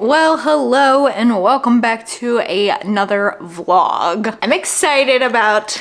Well, hello and welcome back to another vlog. I'm excited about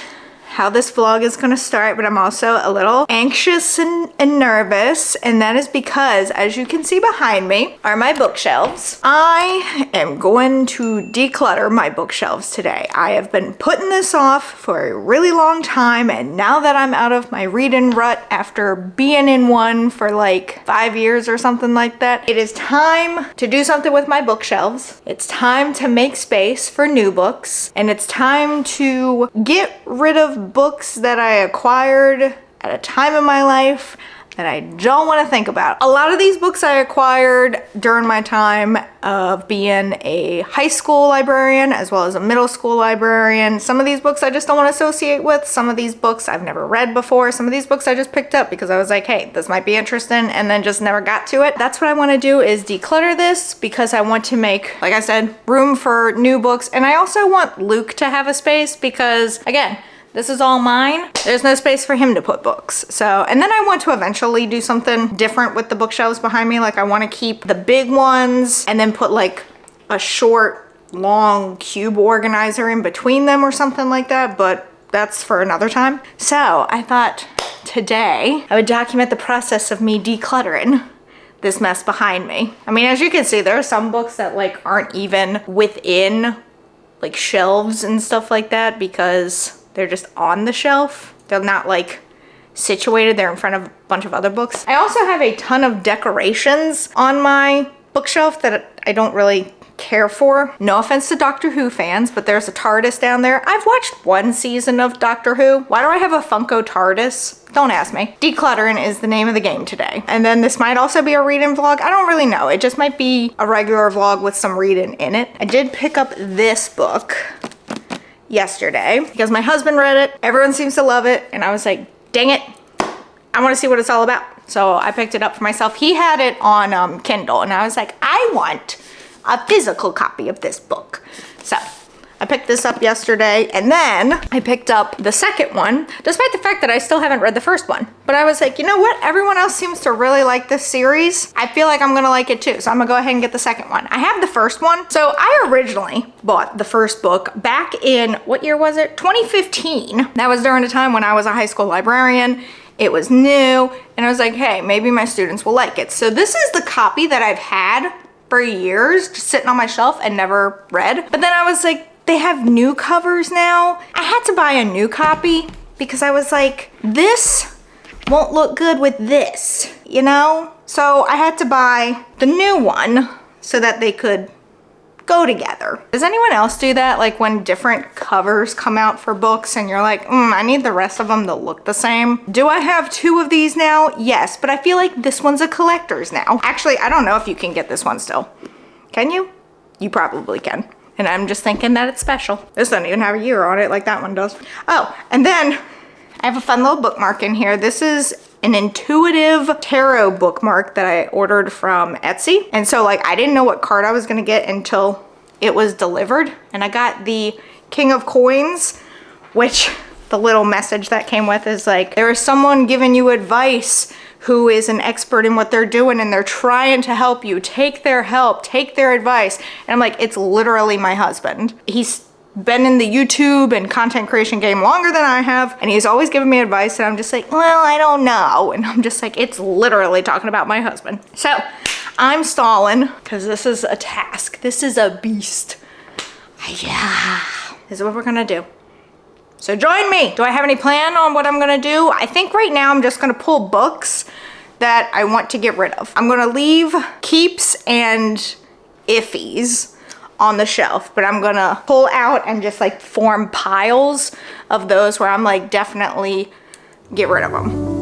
how this vlog is going to start, but I'm also a little anxious and nervous, and that is because, as you can see behind me, are my bookshelves. I am going to declutter my bookshelves today. I have been putting this off for a really long time, and now that I'm out of my reading rut after being in one for like 5 years or something like that, it is time to do something with my bookshelves. It's time to make space for new books, and it's time to get rid of books that I acquired at a time in my life that I don't want to think about. A lot of these books I acquired during my time of being a high school librarian as well as a middle school librarian. Some of these books I just don't want to associate with. Some of these books I've never read before. Some of these books I just picked up because I was like, hey, this might be interesting, and then just never got to it. That's what I want to do, is declutter this, because I want to make, like I said, room for new books. And I also want Luke to have a space because, again, this is all mine. There's no space for him to put books. So, and then I want to eventually do something different with the bookshelves behind me. Like, I want to keep the big ones and then put like a short, long cube organizer in between them or something like that. But that's for another time. So I thought today I would document the process of me decluttering this mess behind me. I mean, as you can see, there are some books that like aren't even within like shelves and stuff like that because they're just on the shelf. They're not like situated. They're in front of a bunch of other books. I also have a ton of decorations on my bookshelf that I don't really care for. No offense to Doctor Who fans, but there's a TARDIS down there. I've watched one season of Doctor Who. Why do I have a Funko TARDIS? Don't ask me. Decluttering is the name of the game today. And then this might also be a reading vlog. I don't really know. It just might be a regular vlog with some reading in it. I did pick up this book yesterday because my husband read it. Everyone seems to love it, and I was like, dang it, I want to see what it's all about. So I picked it up for myself. He had it on Kindle, and I was like, I want a physical copy of this book. So I picked this up yesterday, and then I picked up the second one, despite the fact that I still haven't read the first one. But I was like, you know what? Everyone else seems to really like this series. I feel like I'm gonna like it too, so I'm gonna go ahead and get the second one. I have the first one. So I originally bought the first book back in, what year was it? 2015. That was during a time when I was a high school librarian. It was new, and I was like, hey, maybe my students will like it. So this is the copy that I've had for years, just sitting on my shelf and never read. But then I was like, they have new covers now. I had to buy a new copy because I was like, this won't look good with this, you know? So I had to buy the new one so that they could go together. Does anyone else do that? Like when different covers come out for books and you're like, I need the rest of them to look the same. Do I have two of these now? Yes, but I feel like this one's a collector's now. Actually, I don't know if you can get this one still. Can you? You probably can. And I'm just thinking that it's special. This doesn't even have a year on it like that one does. Oh, and then I have a fun little bookmark in here. This is an intuitive tarot bookmark that I ordered from Etsy. And so like, I didn't know what card I was gonna get until it was delivered. And I got the King of Coins, which the little message that came with is like, there is someone giving you advice who is an expert in what they're doing, and they're trying to help you. Take their help, take their advice. And I'm like, it's literally my husband. He's been in the YouTube and content creation game longer than I have, and he's always giving me advice, and I'm just like, well, I don't know. And I'm just like, it's literally talking about my husband. So I'm stalling because this is a task. This is a beast. Yeah, this is what we're gonna do. So join me. Do I have any plan on what I'm gonna do? I think right now I'm just gonna pull books that I want to get rid of. I'm gonna leave keeps and iffies on the shelf, but I'm gonna pull out and just like form piles of those where I'm like, definitely get rid of them.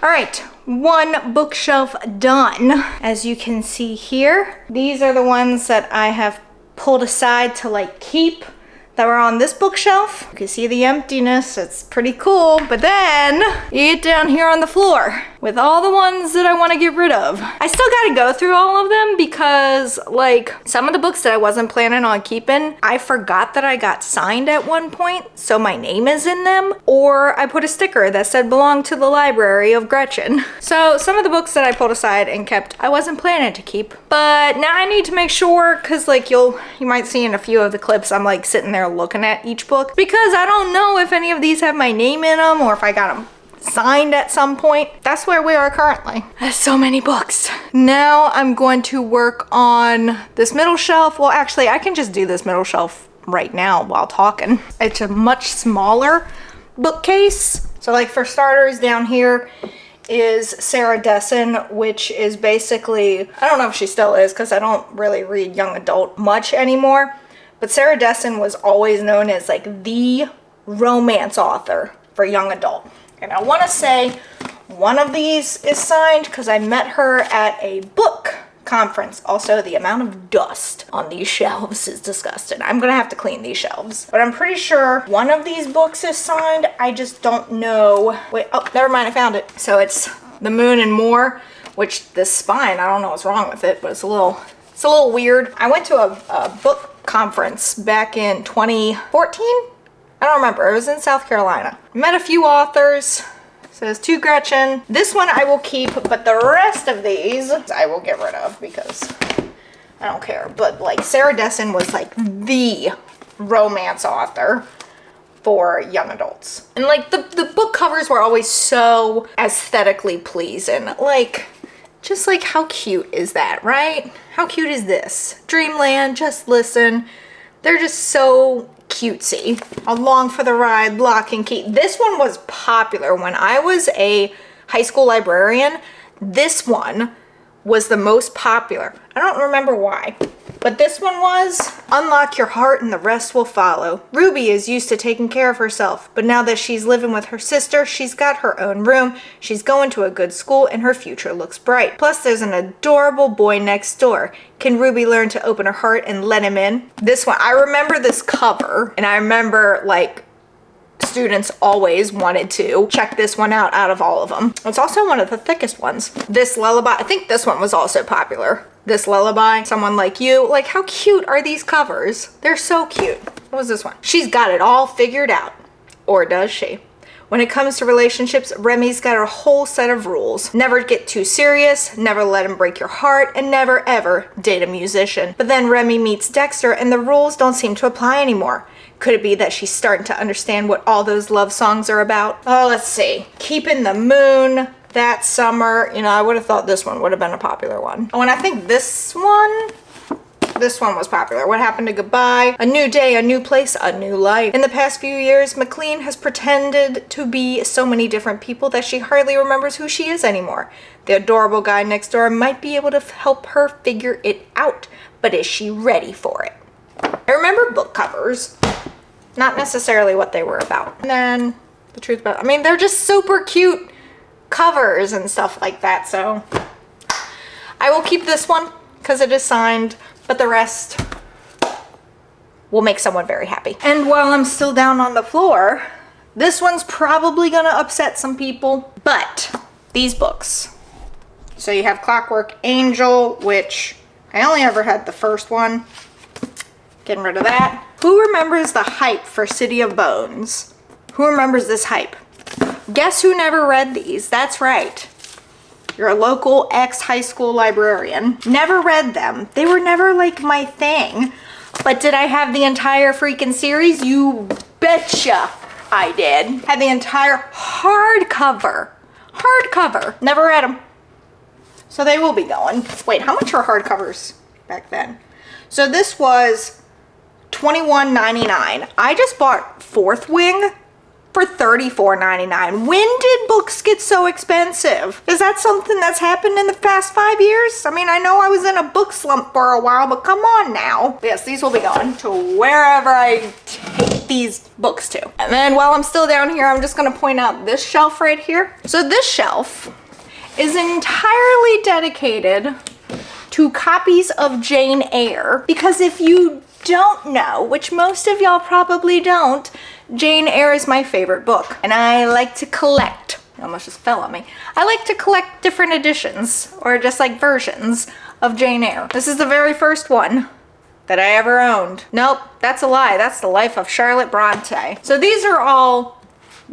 All right, one bookshelf done. As you can see here, these are the ones that I have pulled aside to like keep that were on this bookshelf. You can see the emptiness, it's pretty cool. But then you get down here on the floor with all the ones that I want to get rid of. I still got to go through all of them because like some of the books that I wasn't planning on keeping, I forgot that I got signed at one point, so my name is in them, or I put a sticker that said belong to the library of Gretchen. So some of the books that I pulled aside and kept, I wasn't planning to keep, but now I need to make sure, because like you might see in a few of the clips, I'm like sitting there looking at each book because I don't know if any of these have my name in them or if I got them signed at some point. That's where we are currently. That's so many books. Now I'm going to work on this middle shelf. Well, actually, I can just do this middle shelf right now while talking. It's a much smaller bookcase. So like for starters, down here is Sarah Dessen, which is basically, I don't know if she still is because I don't really read young adult much anymore, but Sarah Dessen was always known as like the romance author for young adult. And I want to say one of these is signed because I met her at a book conference. Also, the amount of dust on these shelves is disgusting. I'm gonna have to clean these shelves. But I'm pretty sure one of these books is signed. I just don't know. Wait, oh, never mind, I found it. So it's The Moon and More, which this spine, I don't know what's wrong with it, but it's a little weird. I went to a book conference back in 2014. I don't remember, it was in South Carolina. Met a few authors. Says to Gretchen. This one I will keep, but the rest of these I will get rid of because I don't care. But like Sarah Dessen was like the romance author for young adults. And like the book covers were always so aesthetically pleasing. Like, just like how cute is that, right? How cute is this? Dreamland, Just Listen. They're just so cutesy. Along for the Ride, Lock and Key. This one was popular when I was a high school librarian. This one was the most popular. I don't remember why, but this one was. Unlock your heart and the rest will follow. Ruby is used to taking care of herself, but now that she's living with her sister, she's got her own room, she's going to a good school, and her future looks bright. Plus, there's an adorable boy next door. Can Ruby learn to open her heart and let him in? This one, I remember this cover, and I remember like students always wanted to check this one out of all of them. It's also one of the thickest ones. This Lullaby, I think this one was also popular. This Lullaby, Someone Like You. Like, how cute are these covers? They're so cute. What was this one? She's got it all figured out. Or does she? When it comes to relationships, Remy's got a whole set of rules. Never get too serious, never let him break your heart, and never ever date a musician. But then Remy meets Dexter and the rules don't seem to apply anymore. Could it be that she's starting to understand what all those love songs are about? Oh, let's see. Keeping the Moon, That Summer. You know, I would have thought this one would have been a popular one. Oh, and I think this one was popular. What Happened to Goodbye? A New Day, A New Place, A New Life. In the past few years, McLean has pretended to be so many different people that she hardly remembers who she is anymore. The adorable guy next door might be able to help her figure it out, but is she ready for it? I remember book covers, not necessarily what they were about. And then the truth about, I mean, they're just super cute covers and stuff like that. So I will keep this one because it is signed, but the rest will make someone very happy. And while I'm still down on the floor, this one's probably gonna upset some people, but these books. So you have Clockwork Angel, which I only ever had the first one. Getting rid of that. Who remembers the hype for City of Bones? Who remembers this hype? Guess who never read these? That's right. Your local ex-high school librarian. Never read them. They were never like my thing. But did I have the entire freaking series? You betcha I did. Had the entire hardcover. Hardcover. Never read them. So they will be going. Wait, how much were hardcovers back then? So this was $21.99. I just bought Fourth Wing for $34.99. When did books get so expensive? Is that something that's happened in the past 5 years? I mean, I know I was in a book slump for a while, but come on now. Yes, these will be going to wherever I take these books too. And then while I'm still down here, I'm just gonna point out this shelf right here. So this shelf is entirely dedicated to copies of Jane Eyre, because if you don't know, which most of y'all probably don't, Jane Eyre is my favorite book, and I like to collect. It almost just fell on me. I like to collect different editions, or just like versions of Jane Eyre. This is the very first one that I ever owned. Nope, that's a lie. That's The Life of Charlotte Bronte. So these are all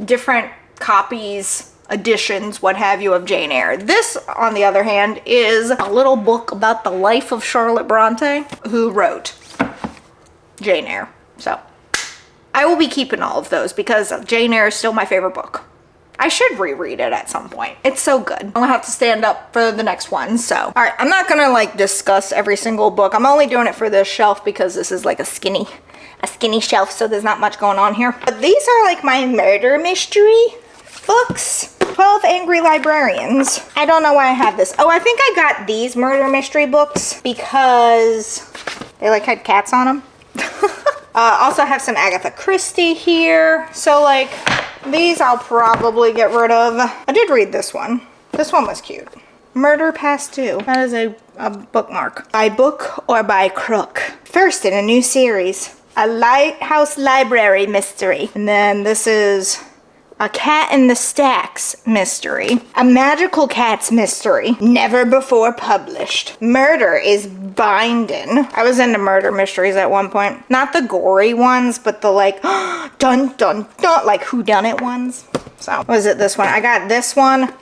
different copies, editions, what have you, of Jane Eyre. This, on the other hand, is a little book about the life of Charlotte Bronte, who wrote Jane Eyre. So I will be keeping all of those because Jane Eyre is still my favorite book. I should reread it at some point. It's so good. I'm gonna have to stand up for the next one, so. All right, I'm not gonna like discuss every single book. I'm only doing it for this shelf because this is like a skinny shelf, so there's not much going on here. But these are like my murder mystery books. 12 Angry Librarians. I don't know why I have this. Oh, I think I got these murder mystery books because they like had cats on them. Also have some Agatha Christie here. So like these I'll probably get rid of. I did read this one. This one was cute. Murder Past Due. That is a bookmark. By book or by crook. First in a new series. A lighthouse library mystery. And then this is a Cat in the Stacks mystery. A magical cats mystery. Never before published. Murder is binding. I was into murder mysteries at one point. Not the gory ones, but the like, dun dun dun, like whodunit ones. So, what is it, this one? I got this one.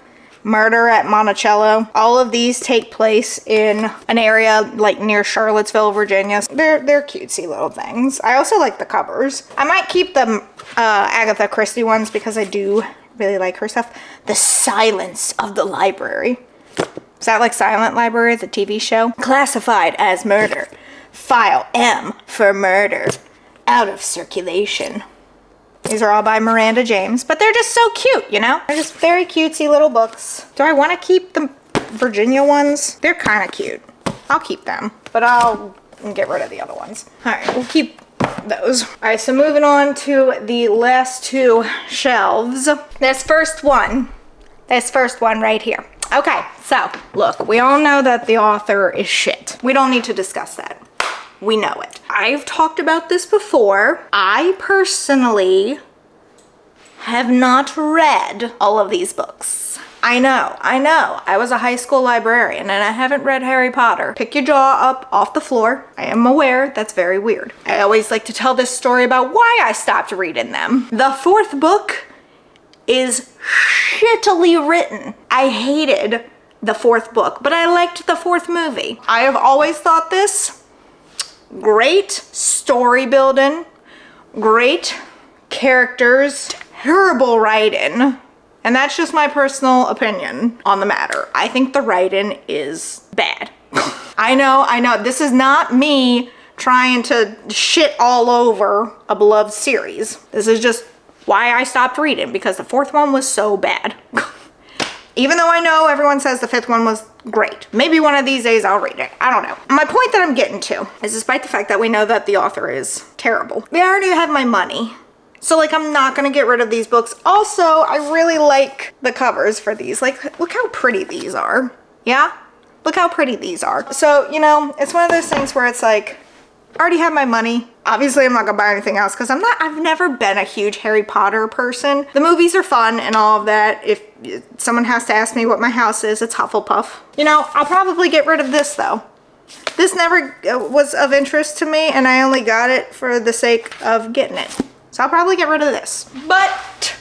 Murder at Monticello. All of these take place in an area like near Charlottesville, Virginia. They're cutesy little things. I also like the covers. I might keep the Agatha Christie ones because I do really like her stuff. The Silence of the Library. Is that like Silent Library, the TV show? Classified as murder. File M for murder. Out of circulation. These are all by Miranda James, but they're just so cute, you know? They're just very cutesy little books. Do I want to keep the Virginia ones? They're kind of cute. I'll keep them, but I'll get rid of the other ones. All right, we'll keep those. All right, so moving on to the last two shelves. This first one right here. Okay, so look, we all know that the author is shit. We don't need to discuss that. We know it. I've talked about this before. I personally have not read all of these books. I know. I was a high school librarian and I haven't read Harry Potter. Pick your jaw up off the floor. I am aware that's very weird. I always like to tell this story about why I stopped reading them. The fourth book is shittily written. I hated the fourth book, but I liked the fourth movie. I have always thought this. Great story building, great characters, terrible writing, and that's just my personal opinion on the matter. I think the writing is bad. I know, this is not me trying to shit all over a beloved series. This is just why I stopped reading, because the fourth one was so bad. Even though I know everyone says the fifth one was great. Maybe one of these days I'll read it. I don't know. My point that I'm getting to is despite the fact that we know that the author is terrible, they already have my money. So like, I'm not gonna get rid of these books. Also, I really like the covers for these. Like, look how pretty these are. Yeah? Look how pretty these are. So, you know, it's one of those things where it's like, I already have my money. Obviously, I'm not gonna buy anything else because I've never been a huge Harry Potter person. The movies are fun and all of that. If someone has to ask me what my house is, it's Hufflepuff. You know, I'll probably get rid of this though. This never was of interest to me and I only got it for the sake of getting it. So I'll probably get rid of this. But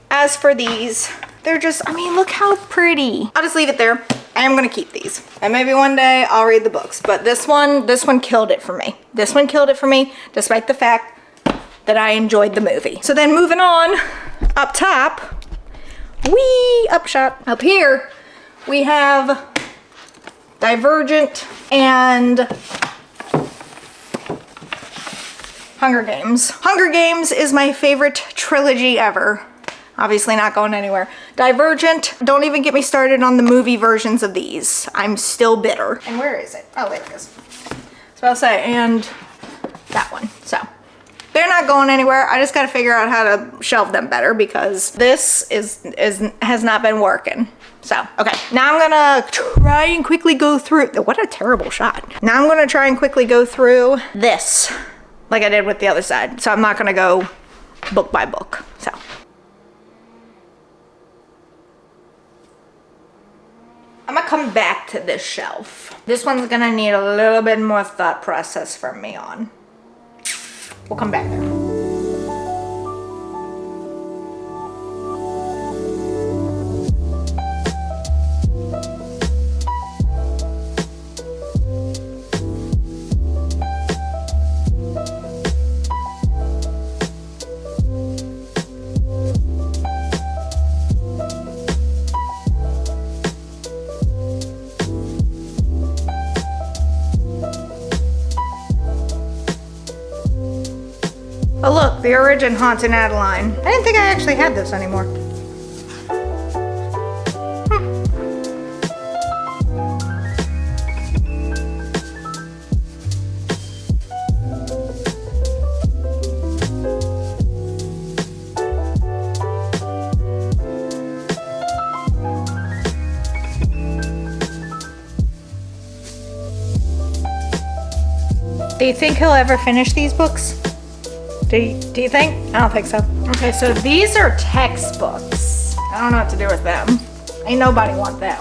as for these, they're just, I mean, look how pretty. I'll just leave it there. I am gonna keep these. And maybe one day I'll read the books, but this one killed it for me. This one killed it for me, despite the fact that I enjoyed the movie. So then moving on, up top, up here, we have Divergent and Hunger Games. Hunger Games is my favorite trilogy ever. Obviously not going anywhere. Divergent, don't even get me started on the movie versions of these. I'm still bitter. And where is it? Oh, there it is. So I'll say, and that one. So They're not going anywhere. I just got to figure out how to shelve them better because this has not been working. So, okay, now I'm gonna try and quickly go through, what a terrible shot. Now I'm gonna try and quickly go through this like I did with the other side. So I'm not gonna go book by book, so. I'm gonna come back to this shelf. This one's gonna need a little bit more thought process from me on. We'll come back there. Oh look, the Origin Haunted Adeline. I didn't think I actually had this anymore. Do you think he'll ever finish these books? Do you think? I don't think so. Okay, so these are textbooks. I don't know what to do with them. Ain't nobody want them.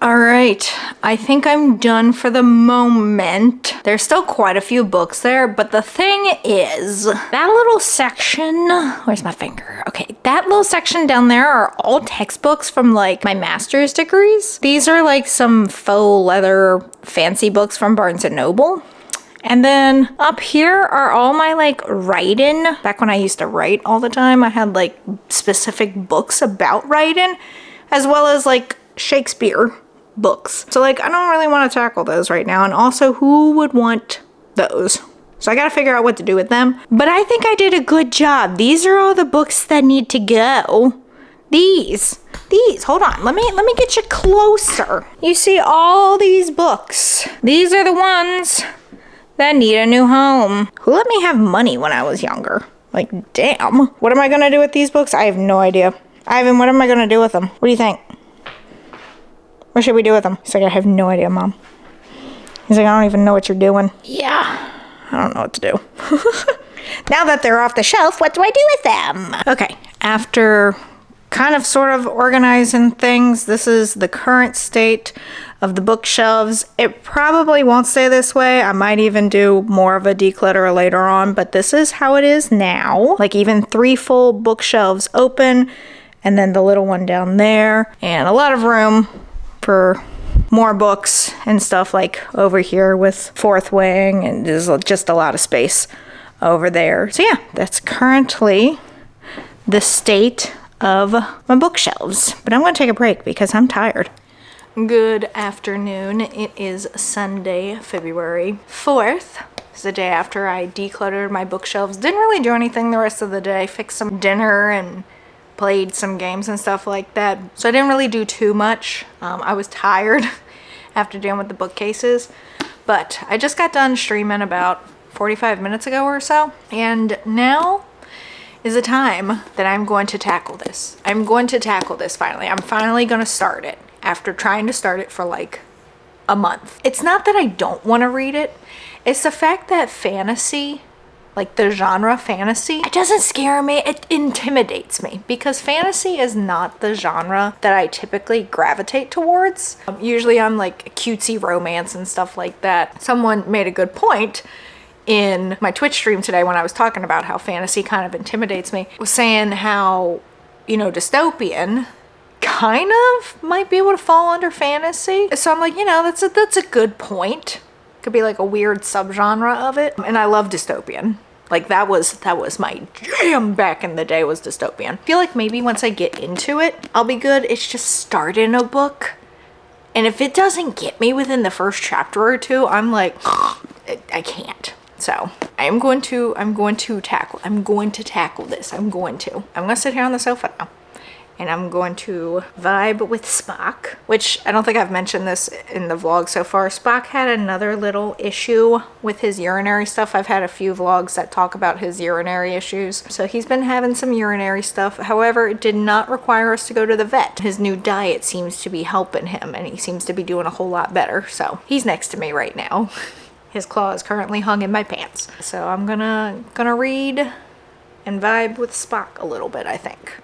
All right, I think I'm done for the moment. There's still quite a few books there, but the thing is, that little section, where's my finger? Okay, that little section down there are all textbooks from like my master's degrees. These are like some faux leather fancy books from Barnes & Noble. And then up here are all my like writing. Back when I used to write all the time, I had like specific books about writing, as well as like Shakespeare books. So like I don't really want to tackle those right now, and also who would want those? So I gotta figure out what to do with them. But I think I did a good job. These are all the books that need to go. These, hold on, let me get you closer. You see all these books. These are the ones that need a new home. Who let me have money when I was younger? Like, damn. What am I gonna do with these books? I have no idea. Ivan, what am I gonna do with them? What do you think? What should we do with them? He's like, I have no idea, Mom. He's like, I don't even know what you're doing. Yeah, I don't know what to do. Now that they're off the shelf, what do I do with them? Okay, after kind of sort of organizing things, this is the current state of the bookshelves. It probably won't stay this way. I might even do more of a declutter later on, but this is how it is now. Like even 3 full bookshelves open, and then the little one down there, and a lot of room for more books and stuff like over here with Fourth Wing, and there's just a lot of space over there. So yeah, that's currently the state of my bookshelves. But I'm gonna take a break because I'm tired. Good afternoon. It is Sunday, February 4th. It's the day after I decluttered my bookshelves. Didn't really do anything the rest of the day. Fixed some dinner and played some games and stuff like that. So I didn't really do too much. I was tired after dealing with the bookcases, but I just got done streaming about 45 minutes ago or so. And now is the time that I'm going to tackle this. I'm going to tackle this finally. I'm finally going to start it after trying to start it for like a month. It's not that I don't want to read it. It's the fact that fantasy, like the genre fantasy, it doesn't scare me. It intimidates me because fantasy is not the genre that I typically gravitate towards. Usually I'm like cutesy romance and stuff like that. Someone made a good point in my Twitch stream today when I was talking about how fantasy kind of intimidates me, was saying how, you know, dystopian kind of might be able to fall under fantasy. So I'm like, you know, that's a good point. Could be like a weird subgenre of it. And I love dystopian. Like that was my jam back in the day, was dystopian. I feel like maybe once I get into it, I'll be good. It's just starting a book. And if it doesn't get me within the first chapter or two, I'm like, I can't. So I'm going to tackle this. I'm going to sit here on the sofa now. And I'm going to vibe with Spock, which I don't think I've mentioned this in the vlog so far. Spock had another little issue with his urinary stuff. I've had a few vlogs that talk about his urinary issues. So he's been having some urinary stuff. However, it did not require us to go to the vet. His new diet seems to be helping him, and he seems to be doing a whole lot better. So he's next to me right now. His claw is currently hung in my pants. So I'm gonna read and vibe with Spock a little bit, I think.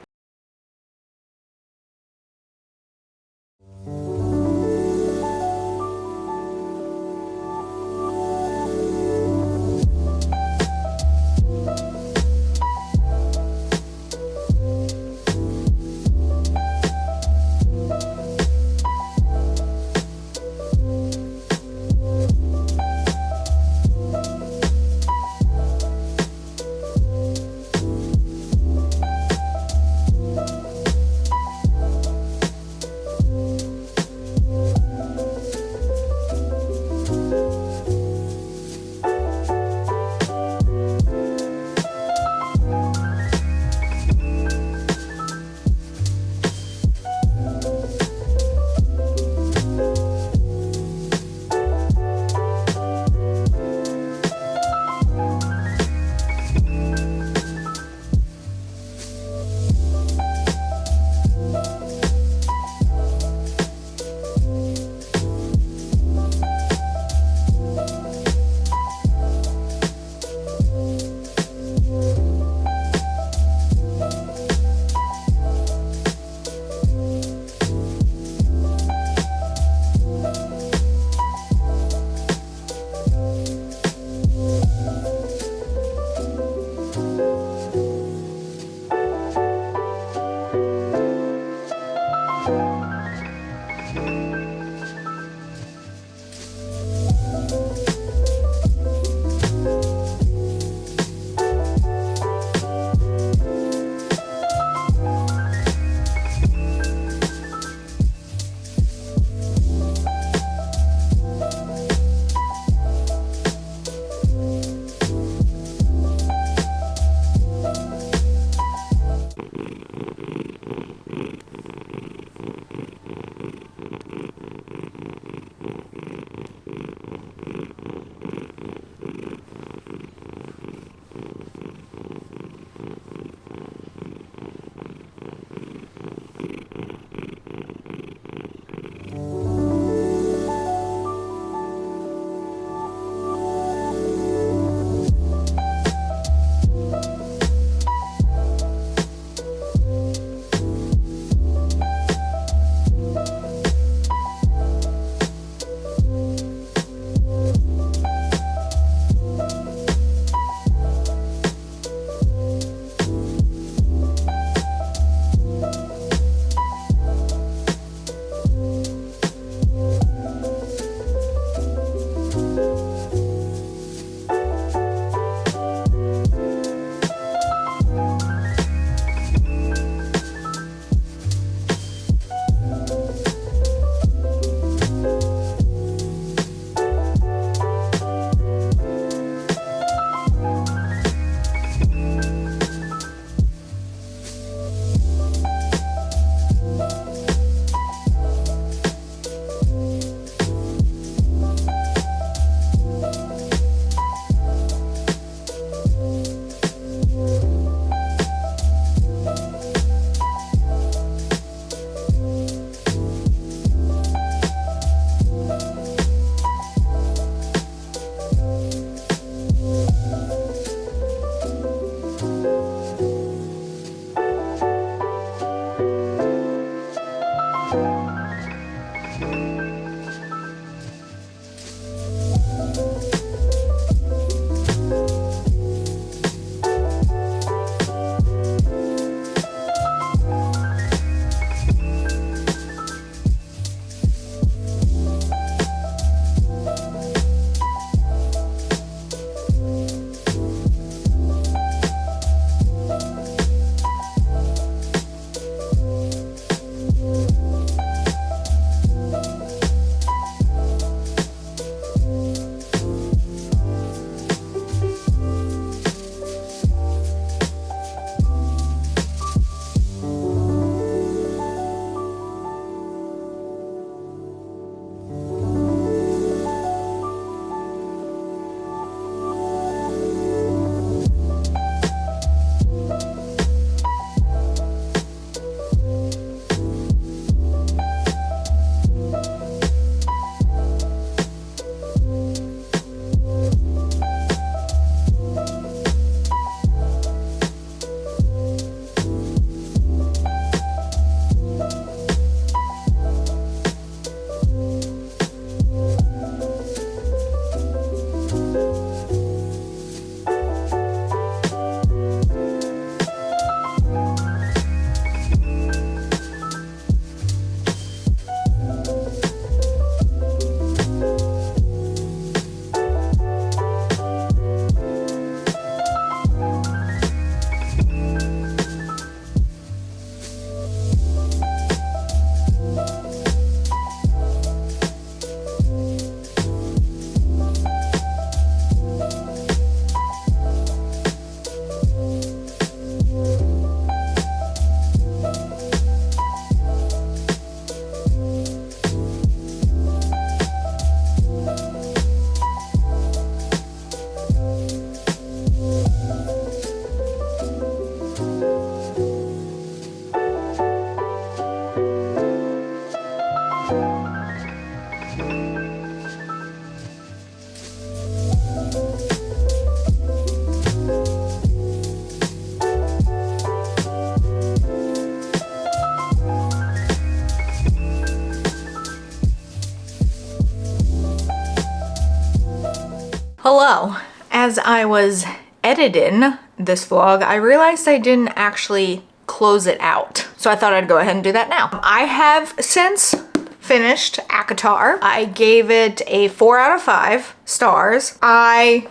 Hello. As I was editing this vlog, I realized I didn't actually close it out. So I thought I'd go ahead and do that now. I have since finished ACOTAR. I gave it a 4 out of 5 stars. I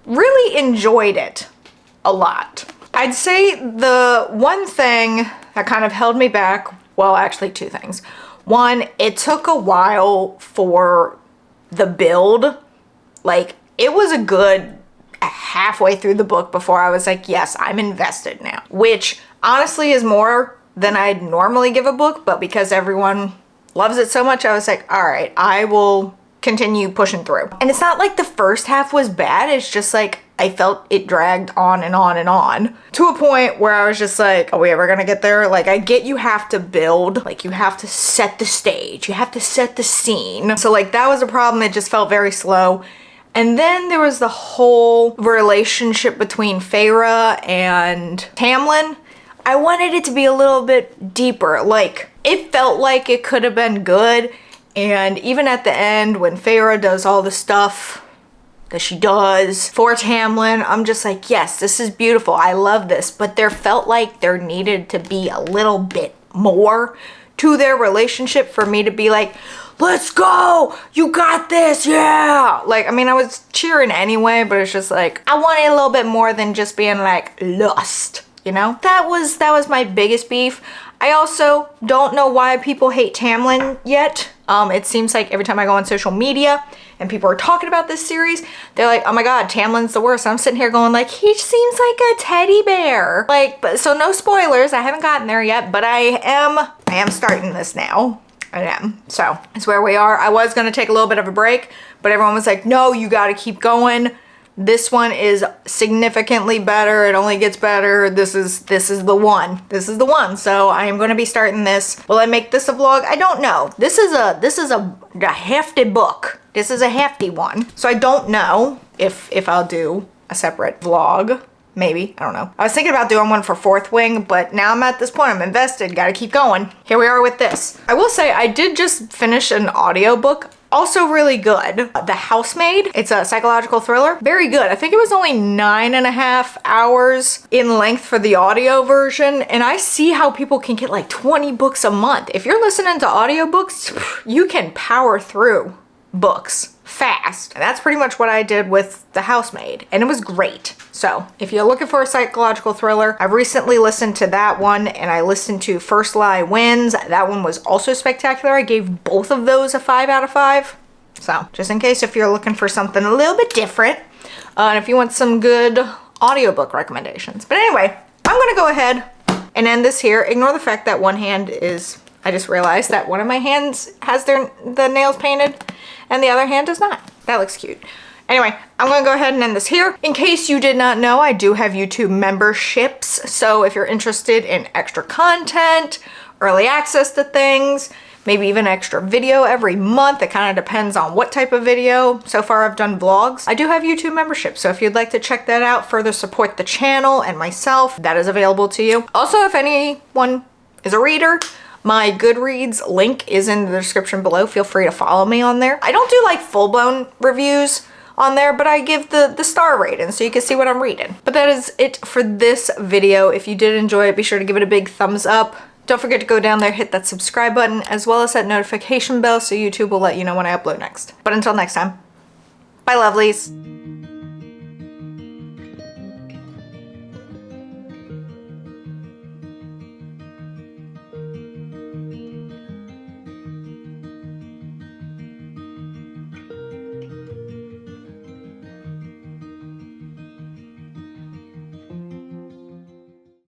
really enjoyed it a lot. I'd say the one thing that kind of held me back, well, actually two things. One, it took a while for the build. Like, it was a good halfway through the book before I was like, yes, I'm invested now. Which honestly is more than I'd normally give a book, but because everyone loves it so much, I was like, all right, I will continue pushing through. And it's not like the first half was bad, it's just like I felt it dragged on and on and on to a point where I was just like, are we ever gonna get there? Like, I get you have to build, like you have to set the stage, you have to set the scene. So like that was a problem, it just felt very slow. And then there was the whole relationship between Feyre and Tamlin. I wanted it to be a little bit deeper. Like, it felt like it could have been good. And even at the end, when Feyre does all the stuff that she does for Tamlin, I'm just like, yes, this is beautiful. I love this. But there felt like there needed to be a little bit more to their relationship for me to be like, let's go, you got this, yeah. Like, I mean, I was cheering anyway, but it's just like, I wanted a little bit more than just being like lust, you know? That was my biggest beef. I also don't know why people hate Tamlin yet. It seems like every time I go on social media and people are talking about this series, they're like, oh my god, Tamlin's the worst. I'm sitting here going like, he seems like a teddy bear. Like, but so no spoilers, I haven't gotten there yet, but I am starting this now. I am. So it's where we are. I was gonna take a little bit of a break, but everyone was like, no, you gotta keep going. This one is significantly better. It only gets better. This is the one. This is the one. So I am going to be starting this. Will I make this a vlog? I don't know. This is a hefty book. This is a hefty one. So I don't know if I'll do a separate vlog. Maybe. I don't know. I was thinking about doing one for Fourth Wing, but now I'm at this point. I'm invested. Gotta keep going. Here we are with this. I will say I did just finish an audiobook. Also really good. The Housemaid. It's a psychological thriller. Very good. I think it was only 9.5 hours in length for the audio version. And I see how people can get like 20 books a month. If you're listening to audiobooks, you can power through books fast. And that's pretty much what I did with The Housemaid. And it was great. So if you're looking for a psychological thriller, I've recently listened to that one, and I listened to First Lie Wins. That one was also spectacular. I gave both of those a 5 out of 5. So just in case if you're looking for something a little bit different, and if you want some good audiobook recommendations. But anyway, I'm gonna go ahead and end this here. Ignore the fact that one hand is, I just realized that one of my hands has the nails painted and the other hand does not. That looks cute. Anyway, I'm gonna go ahead and end this here. In case you did not know, I do have YouTube memberships. So if you're interested in extra content, early access to things, maybe even extra video every month, it kind of depends on what type of video. So far I've done vlogs. I do have YouTube memberships. So if you'd like to check that out, further support the channel and myself, that is available to you. Also, if anyone is a reader, my Goodreads link is in the description below. Feel free to follow me on there. I don't do like full-blown reviews on there, but I give the star rating so you can see what I'm reading. But that is it for this video. If you did enjoy it, be sure to give it a big thumbs up. Don't forget to go down there, hit that subscribe button, as well as that notification bell so YouTube will let you know when I upload next. But until next time, bye lovelies.